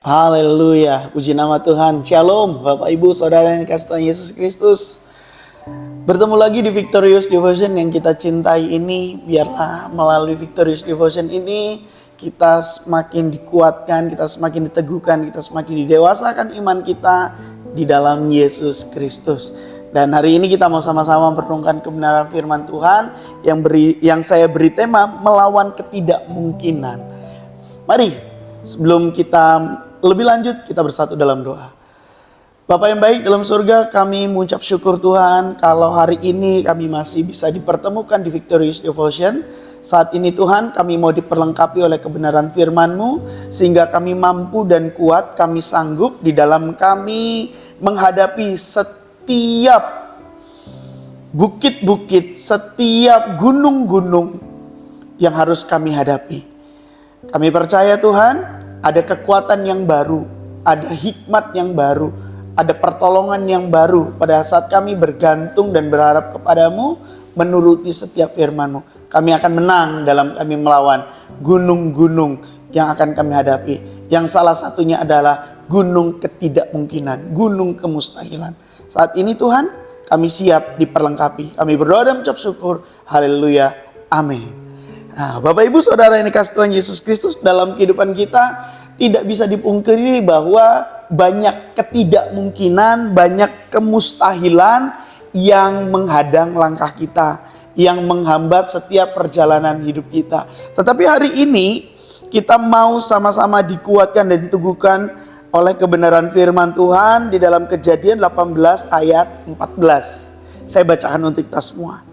Haleluya, puji nama Tuhan. Shalom, Bapak Ibu, Saudara yang dikasihi Tuhan Yesus Kristus. Bertemu lagi di Victorious Devotion yang kita cintai ini. Biarlah melalui Victorious Devotion ini kita semakin dikuatkan, kita semakin diteguhkan, kita semakin didewasakan iman kita di dalam Yesus Kristus. Dan hari ini kita mau sama-sama merenungkan kebenaran firman Tuhan yang saya beri tema melawan ketidakmungkinan. Mari, sebelum kita lebih lanjut, kita bersatu dalam doa. Bapa yang baik dalam surga, kami mengucap syukur Tuhan kalau hari ini kami masih bisa dipertemukan di Victorious Devotion. Saat ini Tuhan, kami mau diperlengkapi oleh kebenaran firman-Mu sehingga kami mampu dan kuat, kami sanggup di dalam kami menghadapi setiap bukit-bukit, setiap gunung-gunung yang harus kami hadapi. Kami percaya Tuhan, ada kekuatan yang baru, ada hikmat yang baru, ada pertolongan yang baru pada saat kami bergantung dan berharap kepadamu, menuruti setiap firman-Mu. Kami akan menang dalam kami melawan gunung-gunung yang akan kami hadapi. Yang salah satunya adalah gunung ketidakmungkinan, gunung kemustahilan. Saat ini Tuhan, kami siap diperlengkapi. Kami berdoa dan mengucap syukur. Haleluya. Amin. Nah, Bapak Ibu Saudara yang dikasihi Tuhan Yesus Kristus, dalam kehidupan kita tidak bisa dipungkiri bahwa banyak ketidakmungkinan, banyak kemustahilan yang menghadang langkah kita, yang menghambat setiap perjalanan hidup kita. Tetapi hari ini kita mau sama-sama dikuatkan dan diteguhkan oleh kebenaran firman Tuhan di dalam Kejadian 18 ayat 14. Saya bacakan untuk kita semua.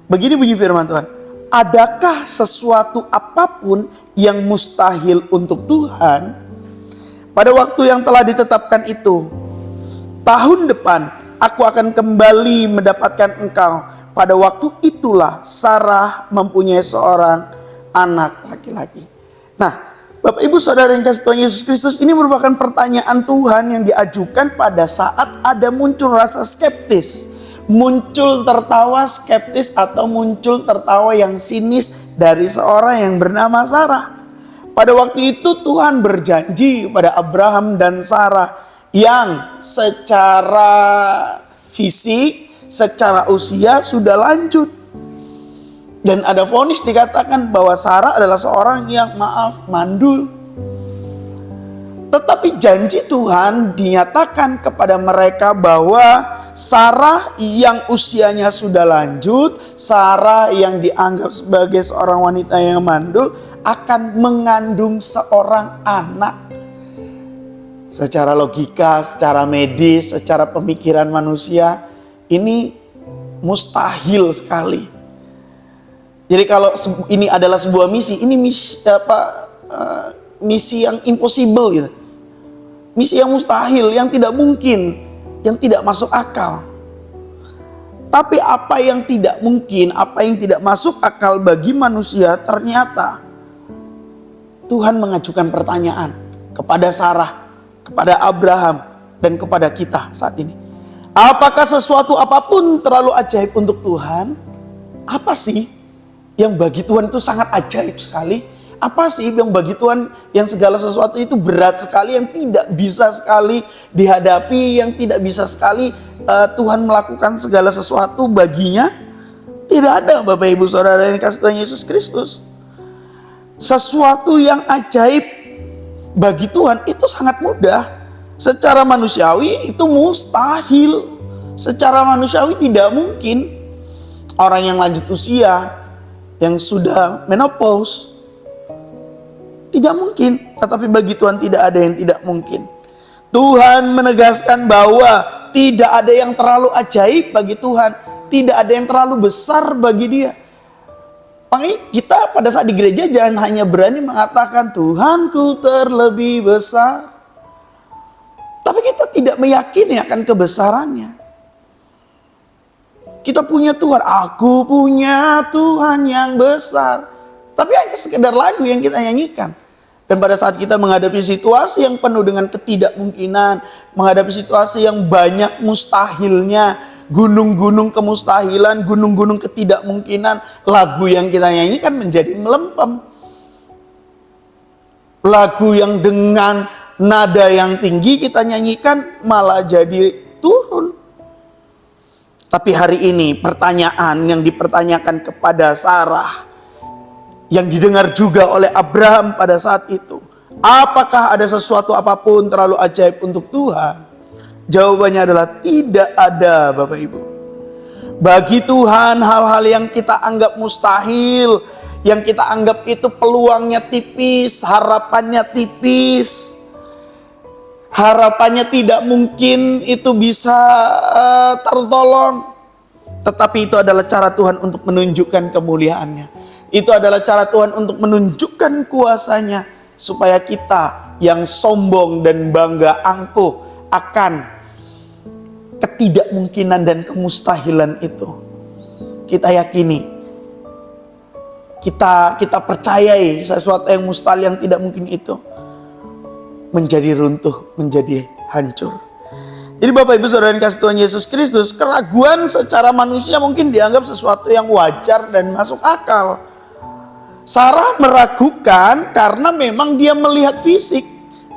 Begini bunyi firman Tuhan. Adakah sesuatu apapun yang mustahil untuk Tuhan? Pada waktu yang telah ditetapkan itu, tahun depan aku akan kembali mendapatkan engkau. Pada waktu itulah Sarah mempunyai seorang anak laki-laki. Nah, Bapak Ibu Saudara yang dikasihi Tuhan Yesus Kristus, ini merupakan pertanyaan Tuhan yang diajukan pada saat ada muncul rasa skeptis. Muncul tertawa skeptis atau muncul tertawa yang sinis dari seorang yang bernama Sarah. Pada waktu itu Tuhan berjanji pada Abraham dan Sarah yang secara fisik, secara usia sudah lanjut. Dan ada vonis dikatakan bahwa Sarah adalah seorang yang mandul. Tetapi janji Tuhan dinyatakan kepada mereka bahwa Sarah yang usianya sudah lanjut, Sarah yang dianggap sebagai seorang wanita yang mandul akan mengandung seorang anak. Secara logika, secara medis, secara pemikiran manusia, ini mustahil sekali. Jadi kalau ini adalah sebuah misi, ini misi yang impossible gitu. Misi yang mustahil, yang tidak mungkin, yang tidak masuk akal. Tapi apa yang tidak mungkin, apa yang tidak masuk akal bagi manusia, ternyata Tuhan mengajukan pertanyaan kepada Sarah, kepada Abraham, dan kepada kita saat ini. Apakah sesuatu apapun terlalu ajaib untuk Tuhan? Apa sih yang bagi Tuhan itu sangat ajaib sekali? Apa sih yang bagi Tuhan yang segala sesuatu itu berat sekali, yang tidak bisa sekali dihadapi, yang tidak bisa sekali Tuhan melakukan segala sesuatu baginya? Tidak ada, Bapak Ibu Saudara yang dikasihi Tuhan Yesus Kristus. Sesuatu yang ajaib bagi Tuhan itu sangat mudah. Secara manusiawi itu mustahil. Secara manusiawi tidak mungkin. Orang yang lanjut usia, yang sudah menopause, tidak mungkin. Tetapi bagi Tuhan tidak ada yang tidak mungkin. Tuhan menegaskan bahwa tidak ada yang terlalu ajaib bagi Tuhan. Tidak ada yang terlalu besar bagi Dia. Makanya kita pada saat di gereja jangan hanya berani mengatakan Tuhanku terlebih besar. Tapi kita tidak meyakini akan kebesarannya. Kita punya Tuhan, aku punya Tuhan yang besar. Tapi hanya sekedar lagu yang kita nyanyikan. Dan pada saat kita menghadapi situasi yang penuh dengan ketidakmungkinan, menghadapi situasi yang banyak mustahilnya, gunung-gunung kemustahilan, gunung-gunung ketidakmungkinan, lagu yang kita nyanyikan menjadi melempem. Lagu yang dengan nada yang tinggi kita nyanyikan malah jadi turun. Tapi hari ini pertanyaan yang dipertanyakan kepada Sarah, yang didengar juga oleh Abraham pada saat itu, apakah ada sesuatu apapun terlalu ajaib untuk Tuhan? Jawabannya adalah tidak ada, Bapak Ibu. Bagi Tuhan hal-hal yang kita anggap mustahil, yang kita anggap itu peluangnya tipis, harapannya tipis, harapannya tidak mungkin itu bisa tertolong. Tetapi itu adalah cara Tuhan untuk menunjukkan kemuliaannya. Itu adalah cara Tuhan untuk menunjukkan kuasanya, supaya kita yang sombong dan bangga angkuh akan ketidakmungkinan dan kemustahilan itu, kita yakini, kita percayai sesuatu yang mustahil, yang tidak mungkin itu menjadi runtuh, menjadi hancur. Jadi Bapak Ibu Saudara yang kasih Tuhan Yesus Kristus, keraguan secara manusia mungkin dianggap sesuatu yang wajar dan masuk akal. Sarah meragukan karena memang dia melihat fisik,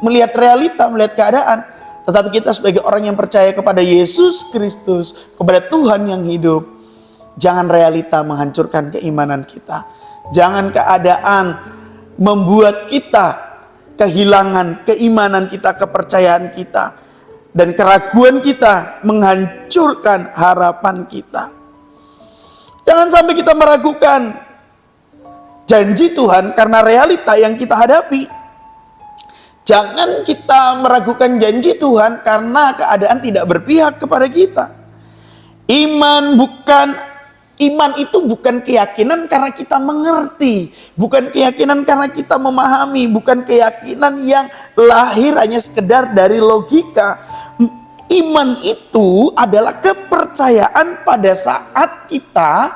melihat realita, melihat keadaan. Tetapi kita sebagai orang yang percaya kepada Yesus Kristus, kepada Tuhan yang hidup, jangan realita menghancurkan keimanan kita. Jangan keadaan membuat kita kehilangan keimanan kita, kepercayaan kita, dan keraguan kita menghancurkan harapan kita. Jangan sampai kita meragukan janji Tuhan karena realita yang kita hadapi. Jangan kita meragukan janji Tuhan karena keadaan tidak berpihak kepada kita. Iman itu bukan keyakinan karena kita mengerti, bukan keyakinan karena kita memahami, bukan keyakinan yang lahir hanya sekedar dari logika. Iman itu adalah kepercayaan pada saat kita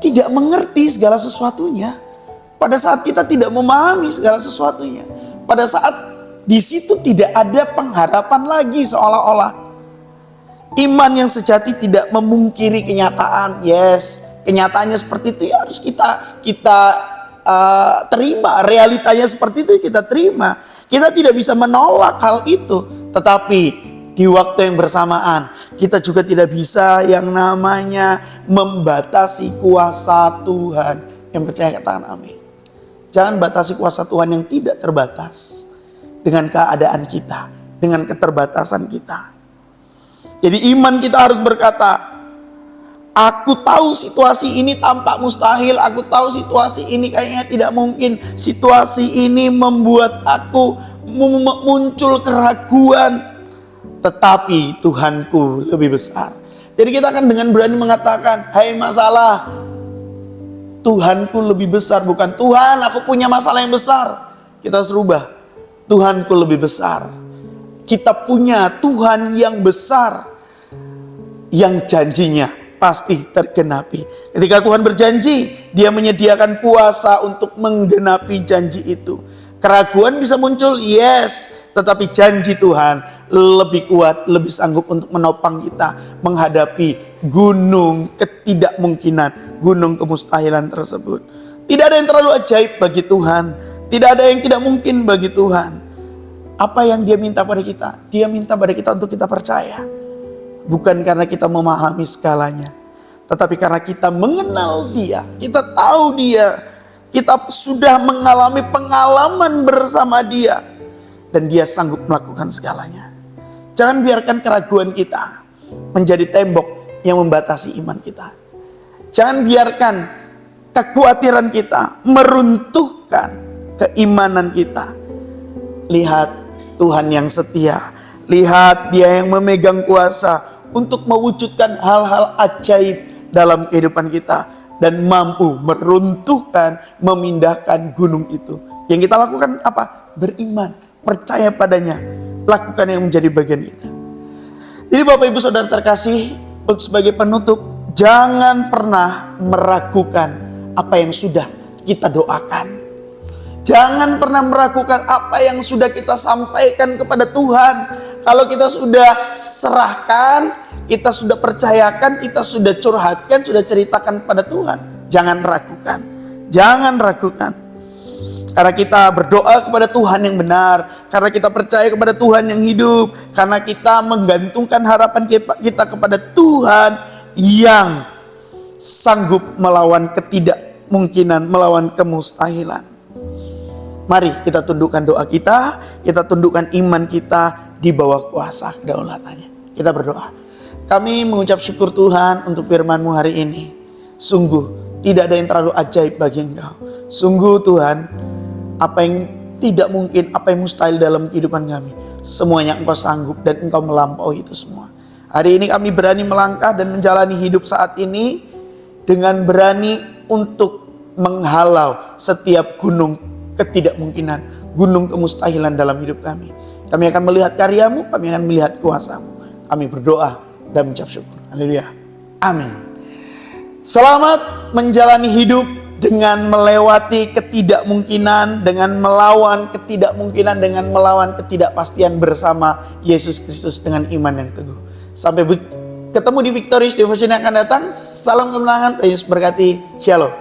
tidak mengerti segala sesuatunya, pada saat kita tidak memahami segala sesuatunya, pada saat di situ tidak ada pengharapan lagi, seolah-olah. Iman yang sejati tidak memungkiri kenyataan. Yes, kenyataannya seperti itu ya harus kita terima. Realitanya seperti itu kita terima. Kita tidak bisa menolak hal itu. Tetapi di waktu yang bersamaan kita juga tidak bisa yang namanya membatasi kuasa Tuhan. Yang percaya katakan amin. Jangan batasi kuasa Tuhan yang tidak terbatas dengan keadaan kita, dengan keterbatasan kita. Jadi iman kita harus berkata, aku tahu situasi ini tampak mustahil, aku tahu situasi ini kayaknya tidak mungkin, situasi ini membuat aku muncul keraguan, tetapi Tuhanku lebih besar. Jadi kita akan dengan berani mengatakan, hai masalah, Tuhanku lebih besar, bukan Tuhan aku punya masalah yang besar. Kita harus rubah, Tuhanku lebih besar. Kita punya Tuhan yang besar, yang janjinya pasti tergenapi. Ketika Tuhan berjanji, Dia menyediakan kuasa untuk menggenapi janji itu. Keraguan bisa muncul, yes, tetapi janji Tuhan lebih kuat, lebih sanggup untuk menopang kita menghadapi gunung ketidakmungkinan, gunung kemustahilan tersebut. Tidak ada yang terlalu ajaib bagi Tuhan, tidak ada yang tidak mungkin bagi Tuhan. Apa yang Dia minta pada kita? Dia minta pada kita untuk kita percaya. Bukan karena kita memahami segalanya, tetapi karena kita mengenal Dia, kita tahu Dia, kita sudah mengalami pengalaman bersama Dia, dan Dia sanggup melakukan segalanya. Jangan biarkan keraguan kita menjadi tembok yang membatasi iman kita. Jangan biarkan kekhawatiran kita meruntuhkan keimanan kita. Lihat Tuhan yang setia. Lihat Dia yang memegang kuasa untuk mewujudkan hal-hal ajaib dalam kehidupan kita, dan mampu meruntuhkan, memindahkan gunung itu. Yang kita lakukan apa? Beriman, percaya padanya, lakukan yang menjadi bagian kita. Jadi Bapak Ibu Saudara terkasih, sebagai penutup, jangan pernah meragukan apa yang sudah kita doakan. Jangan pernah meragukan apa yang sudah kita sampaikan kepada Tuhan. Kalau kita sudah serahkan, kita sudah percayakan, kita sudah curhatkan, sudah ceritakan pada Tuhan, jangan ragukan. Jangan ragukan. Karena kita berdoa kepada Tuhan yang benar, karena kita percaya kepada Tuhan yang hidup, karena kita menggantungkan harapan kita kepada Tuhan yang sanggup melawan ketidakmungkinan, melawan kemustahilan. Mari kita tundukkan doa kita tundukkan iman kita di bawah kuasa kedaulatannya. Kita berdoa. Kami mengucap syukur Tuhan untuk firman-Mu hari ini. Sungguh tidak ada yang terlalu ajaib bagi Engkau. Sungguh Tuhan, apa yang tidak mungkin, apa yang mustahil dalam kehidupan kami, semuanya Engkau sanggup dan Engkau melampaui itu semua. Hari ini kami berani melangkah dan menjalani hidup saat ini dengan berani untuk menghalau setiap gunung ketidakmungkinan, gunung kemustahilan dalam hidup kami. Kami akan melihat karya-Mu, kami akan melihat kuasa-Mu. Kami berdoa dan mengucap syukur. Haleluya. Amin. Selamat menjalani hidup dengan melewati ketidakmungkinan, dengan melawan ketidakmungkinan, dengan melawan ketidakpastian bersama Yesus Kristus dengan iman yang teguh. Sampai ketemu di Victorious Devotion yang akan datang. Salam kemenangan, Tuhan Yesus berkati. Shalom.